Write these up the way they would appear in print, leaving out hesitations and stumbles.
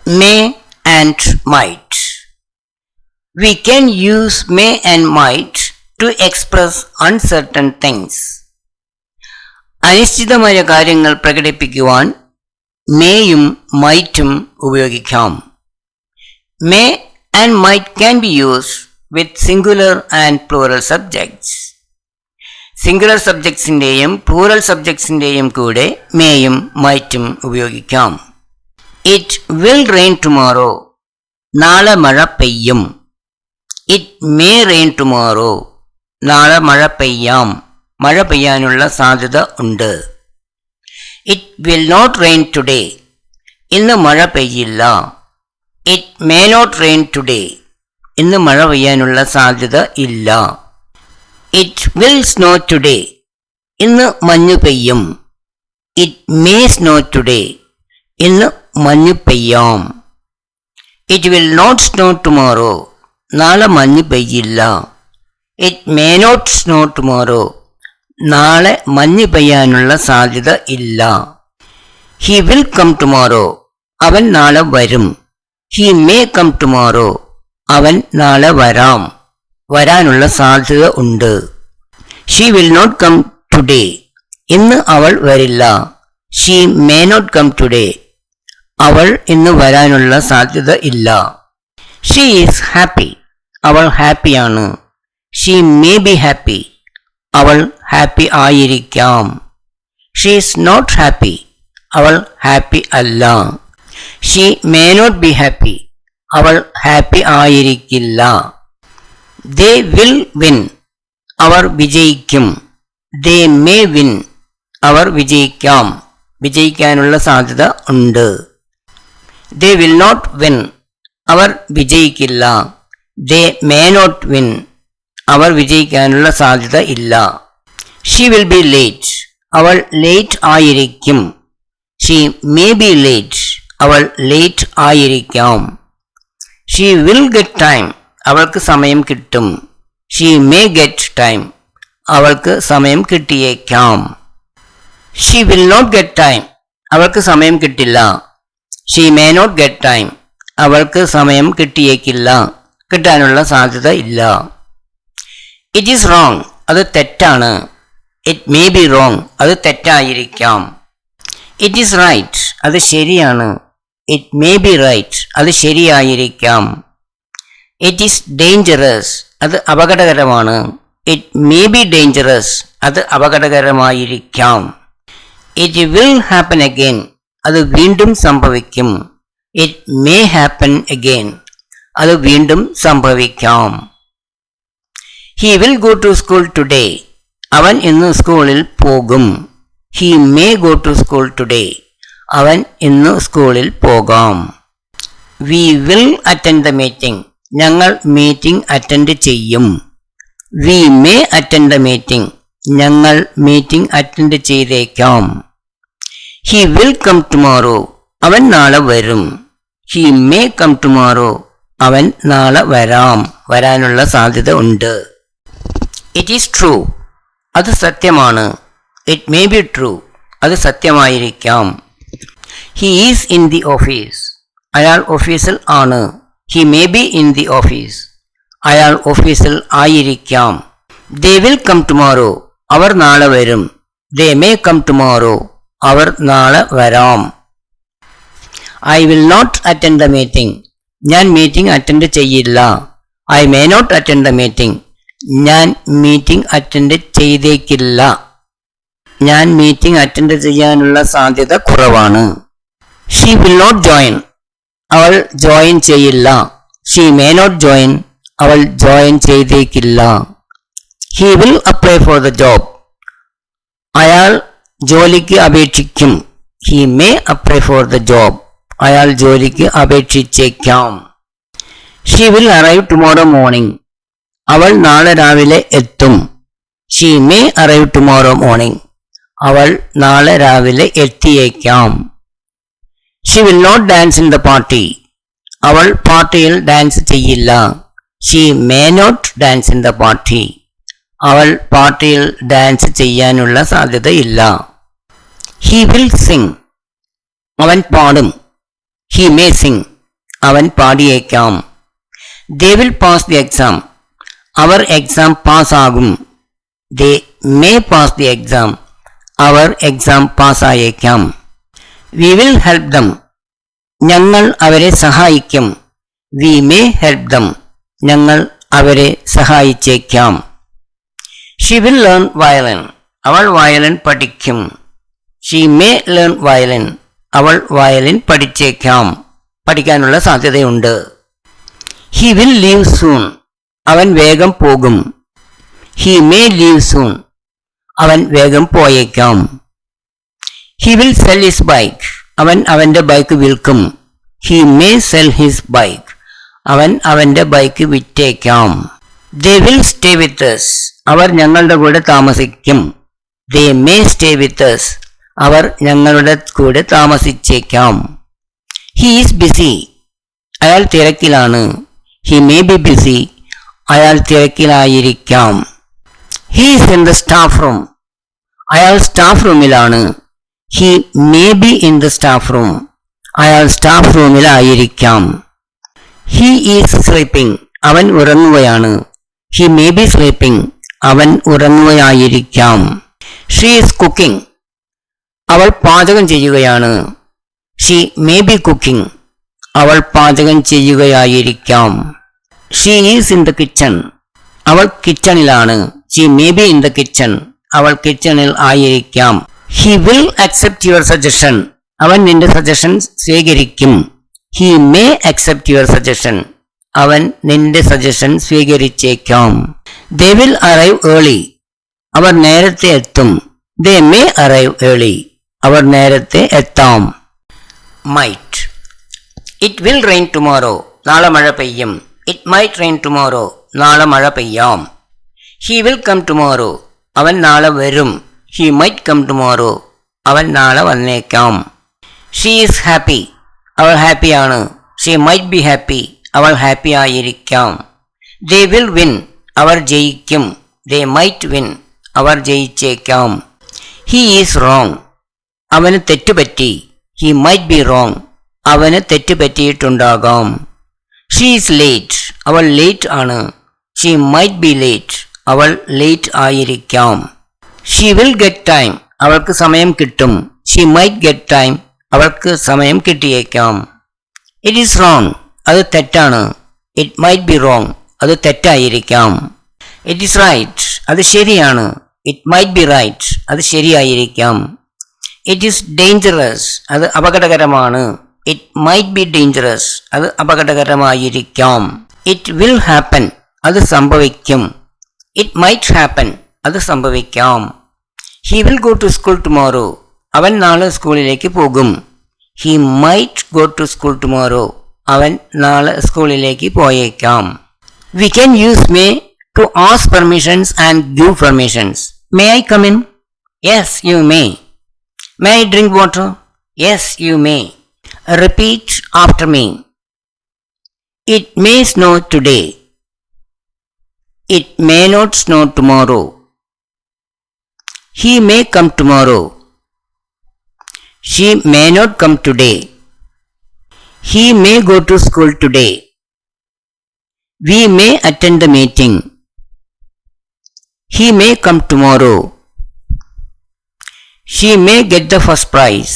may and might. We can use may and might to express uncertain things. അനിശ്ചിതമായ കാര്യങ്ങൾ പ്രകടിപ്പിക്കുവാൻ മേയും മൈറ്റും ഉപയോഗിക്കാം. May and might can be used with singular and plural subjects. Singular സബ്ജക്ട്സിൻ്റെയും plural സബ്ജക്ട്സിൻ്റെയും കൂടെ മേയും മൈറ്റും ഉപയോഗിക്കാം. It will rain tomorrow, നാളെ മഴ പെയ്യും. ഇറ്റ് മേ റെയിൻ ടുമോറോ, നാളെ മഴ പെയ്യാം, മഴ പെയ്യാനുള്ള സാധ്യത ഉണ്ട്. It will not rain today, ഇന്ന് മഴ പെയ്യില്ല. It may not rain today, ഇന്ന് മഴ പെയ്യാനുള്ള സാധ്യത ഇല്ല. ഇറ്റ് വിൽ സ്നോ ടുഡേ, ഇന്ന് മഞ്ഞു പെയ്യും. ഇറ്റ് മേ സ്നോ ടുഡേ, ഇന്ന് മഞ്ഞു പെയ്യാം. It will not snow tomorrow, നാളെ മഞ്ഞു പെയ്യില്ല. It may not snow tomorrow, നാളെ മഞ്ഞ് പെയ്യാനുള്ള സാധ്യത ഇല്ല. ഹി വിൽ കം ടുമോറോ, അവൻ നാളെ വരും. ഹി മേ കം ടുമോറോ, അവൻ നാളെ വരാം, വരാനുള്ള സാധ്യത ഉണ്ട്. She will not come today, ഇന്ന് അവൾ വരില്ല. She may not come today, അവൾ ഇന്ന് വരാനുള്ള സാധ്യത ഇല്ല. ഷീ ഈസ് ഹാപ്പി, അവൾ ഹാപ്പിയാണ്. ഷീ മേ ബി ഹാപ്പി, അവൾ ഹാപ്പി ആയിരിക്കാം. ഷീ ഈസ് നോട്ട് ഹാപ്പി, അവൾ ഹാപ്പി അല്ല. She may not be happy, അവൾ ഹാപ്പി ആയിരിക്കില്ല. ദേ വിൽ വിൻ, അവർ വിജയിക്കും. ദേ മേ വിൻ, അവർ വിജയിക്കാം, വിജയിക്കാനുള്ള സാധ്യത ഉണ്ട്. ദേ വിൽ നോട്ട് വിൻ, അവർ വിജയിക്കില്ല. ദേ മേ നോട്ട് വിൻ, അവർ വിജയിക്കാനുള്ള സാധ്യത ഇല്ല. ഷീ വിൽ ബി ലേറ്റ്, അവൾ ലേറ്റ് ആയിരിക്കും. ഷീ മേ ബി ലേറ്റ്, അവൾ ലേറ്റ് ആയിരിക്കാം. ഷീ വിൽ ഗെറ്റ് ടൈം, അവൾക്ക് സമയം കിട്ടും. ഷീ മേ ഗെറ്റ് ടൈം, അവൾക്ക് സമയം കിട്ടിയേക്കാം. She will not get time, അവൾക്ക് സമയം കിട്ടില്ല. She may not get time, അവൾക്ക് സമയം കിട്ടിയേക്കില്ല, കിട്ടാനുള്ള സാധ്യത ഇല്ല. ഇറ്റ് ഈസ് റോങ്, അത് തെറ്റാണ്. ഇറ്റ് മേ ബി റോങ്, അത് തെറ്റായിരിക്കാം. ഇറ്റ് ഈസ് റൈറ്റ്, അത് ശരിയാണ്. ഇറ്റ് മേ ബി റൈറ്റ്, അത് ശരിയായിരിക്കാം. ഇറ്റ് ഈസ് ഡേഞ്ചറസ്, അത് അപകടകരമാണ്. ഇറ്റ് മേ ബി ഡേഞ്ചറസ്, അത് അപകടകരമായിരിക്കാം. ഇറ്റ് വിൽ ഹാപ്പൻ അഗെയിൻ, അത് വീണ്ടും സംഭവിക്കും. ഇറ്റ് മേ ഹാപ്പൻ അഗെയിൻ, അത് വീണ്ടും സംഭവിക്കാം. He will go to school today, അവൻ ഇന്ന് സ്കൂളിൽ പോകും. He may go to school today, അവൻ ഇന്ന് സ്കൂളിൽ പോകാം. We will attend the meeting, ഞങ്ങൾ മീറ്റിംഗ് അറ്റൻഡ് ചെയ്യും. We may attend the meeting, ഞങ്ങൾ മീറ്റിംഗ് അറ്റൻഡ് ചെയ്തേക്കാം. ഹി വിൽ കം ടുമോറോ, അവൻ നാളെ വരും. ഹി മേ കം ടുമോറോ, അവൻ നാളെ വരാം, വരാനുള്ള സാധ്യത ഉണ്ട്. ഇറ്റ് ഈസ് ട്രൂ, അത് സത്യമാണ്. ഇറ്റ് മേ ബി ട്രൂ, അത് സത്യമായിരിക്കാം. He is in the office, അയാൾ ഓഫീസിൽ ആണ്. He may be in the office, അയാൾ ഓഫീസിൽ ആയിരിക്കാം. ദേ വിൽ കം ടുമോറോ, അവർ നാളെ വരും. ദേ മേ കം ടുമോറോ, അവർ നാളെ വരാം. I will not attend the meeting, ഞാൻ മീറ്റിംഗ് അറ്റൻഡ് ചെയ്യില്ല. I may not attend the meeting, ഞാൻ മീറ്റിംഗ് അറ്റൻഡ് ചെയ്തേക്കില്ല. ഞാൻ മീറ്റിംഗ് അറ്റൻഡ് ചെയ്യാനുള്ള സാധ്യത കുറവാണ്. ഷീ വിൽ നോട്ട് ജോയിൻ, അവൾ ജോയിൻ ചെയ്യില്ല. ഷീ മേ നോട്ട് ജോയിൻ, അവൾ ജോയിൻ ചെയ്തേക്കില്ല. He will apply for the job, അയാൾ ജോലിക്ക് അപേക്ഷിക്കും. He may apply for the job, അയാൾ ജോലിക്ക് അപേക്ഷിച്ചേക്കാം. She will arrive tomorrow morning, അവൾ നാളെ രാവിലെ എത്തും. She may arrive tomorrow morning, അവൾ നാളെ രാവിലെ എത്തിയേക്കാം. She will not dance in the party, അവൾ പാർട്ടിയിൽ ഡാൻസ് ചെയ്യില്ല. She may not dance in the party, അവൾ പാർട്ടിയിൽ ഡാൻസ് ചെയ്യാനുള്ള സാധ്യതയില്ല. ഹി വിൽ സിംഗ്, അവൻ പാടും. ഹി മേ സിംഗ്, അവൻ പാടിയേക്കാം. They will pass the exam. അവർ എക്സാം പാസ്സാകും. They may pass the exam. അവർ എക്സാം പാസ്സായേക്കാം. We will help them. ഞങ്ങൾ അവരെ സഹായിക്കും. We may help them. ഞങ്ങൾ അവരെ സഹായിച്ചേക്കാം. She will learn violin. അവൾ വയലിൻ പഠിക്കും. She may learn violin. അവൾ വയലിൻ പഠിച്ചേക്കാം. പഠിക്കാനുള്ള സാധ്യതയുണ്ട്. He will leave soon. അവൻ വേഗം പോകും. He may leave soon. അവൻ വേഗം പോയേക്കാം. He will sell his bike. അവൻ അവന്റെ ബൈക്ക് വിൽക്കും. He may sell his bike. അവൻ അവന്റെ ബൈക്ക് വിറ്റേക്കാം. They will stay with us. അവർ ഞങ്ങളുടെ കൂടെ താമസിക്കും. They may stay with us. അവർ ഞങ്ങളുടെ കൂടെ താമസിച്ചേക്കാം. He is busy. അയാൾ തിരക്കിലാണ്. He may be busy. അയാൾ തിരക്കിലായിരിക്കാം. He is in the staff room. അയാൾ സ്റ്റാഫ് റൂമിലാണ്. He may be in the staff room. അയാൾ സ്റ്റാഫ് റൂമിലായിരിക്കാം. He is sleeping. അവൻ ഉറങ്ങുകയാണ്. He may be sleeping. അവൻ ഉറങ്ങുകയായിരിക്കാം. She is cooking. അവൾ പാചകം ചെയ്യുകയാണ്. She may be cooking. അവൾ പാചകം ചെയ്യുകയായിരിക്കാം. She is in the kitchen. അവൾ കിച്ചണിലാണ്. She may be in the kitchen. അവൾ കിച്ചണിൽ ആയിരിക്കാം. He will accept your suggestion. അവൻ നിന്റെ സജഷൻ സ്വീകരിക്കും. He may accept your suggestion. അവൻ നിന്റെ സജഷൻ സ്വീകരിച്ചേക്കാം. They will arrive early. അവർ നേരത്തെ എത്തും. They may arrive early. അവർ നേരത്തെ എത്താം. Might. It will rain tomorrow. നാളെ മഴ പെയ്യും. It might rain tomorrow. നാളെ മഴ പെയ്യാം. He will come tomorrow. അവൻ നാളെ വരും. He might come tomorrow. അവൻ നാളെ വന്നേക്കാം. She is happy. അവൾ ഹാപ്പിയാണ്. She might be happy. അവൾ ഹാപ്പി ആയിരിക്കാം. They will win. അവർ ജയിക്കും. They might win. Our ജയിച്ചേക്കാം. He is wrong. അവന് തെറ്റുപറ്റി. He might be wrong. അവന് തെറ്റുപറ്റിയിട്ടുണ്ടാകാം. She is late. അവൾ ലേറ്റ് ആണ്. She might be late. അവൾ ലേറ്റ് ആയിരിക്കാം. She will get time. അവൾക്ക് സമയം കിട്ടും. She might get time. അവൾക്ക് സമയം കിട്ടിയേക്കാം. It is wrong. അത് തെറ്റാണ്. It might be wrong. അത് തെറ്റായിരിക്കാം. It is right. അത് ശരിയാണ്. It might be right. അത് ശരിയായിരിക്കാം. It is dangerous. അത് അപകടകരമാണ്. It might be dangerous. അത് അപകടകരമായിരിക്കാം. It will happen. അത് സംഭവിക്കും. It might happen. അത് സംഭവിക്കാം. He will go to school tomorrow. അവൻ നാളെ സ്കൂളിലേക്ക് പോകും. He might go to school tomorrow. അവൻ നാളെ സ്കൂളിലേക്ക് പോയേക്കാം. We can use may to ask permissions and give permissions. May I come in? Yes, you may. May I drink water? Yes, you may. Repeat after me. It may snow today. It may not snow tomorrow. He may come tomorrow. She may not come today. He may go to school today. We may attend the meeting. He may come tomorrow. She may get the first prize.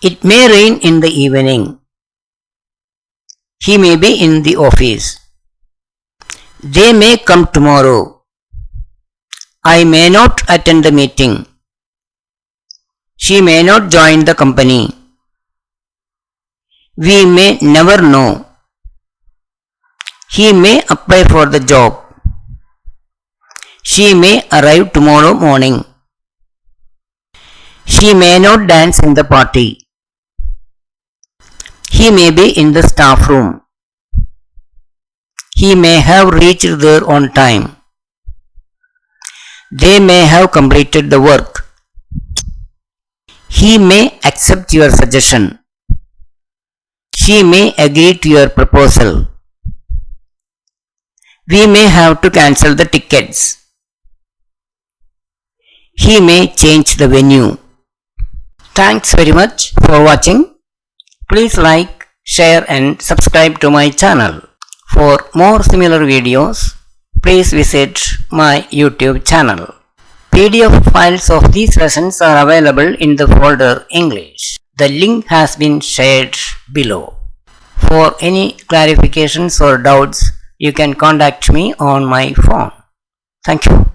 It may rain in the evening. He may be in the office. They may come tomorrow. I may not attend the meeting. She may not join the company. We may never know. He may apply for the job. She may arrive tomorrow morning. She may not dance in the party. He may be in the staff room. He may have reached there on time. They may have completed the work. He may accept your suggestion. She may agree to your proposal. We may have to cancel the tickets. He may change the venue. Thanks very much for watching. Please like, share and subscribe to my channel. For more similar videos, please visit my YouTube channel. PDF files of these lessons are available in the folder English. The link has been shared below. For any clarifications or doubts, you can contact me on my phone. Thank you.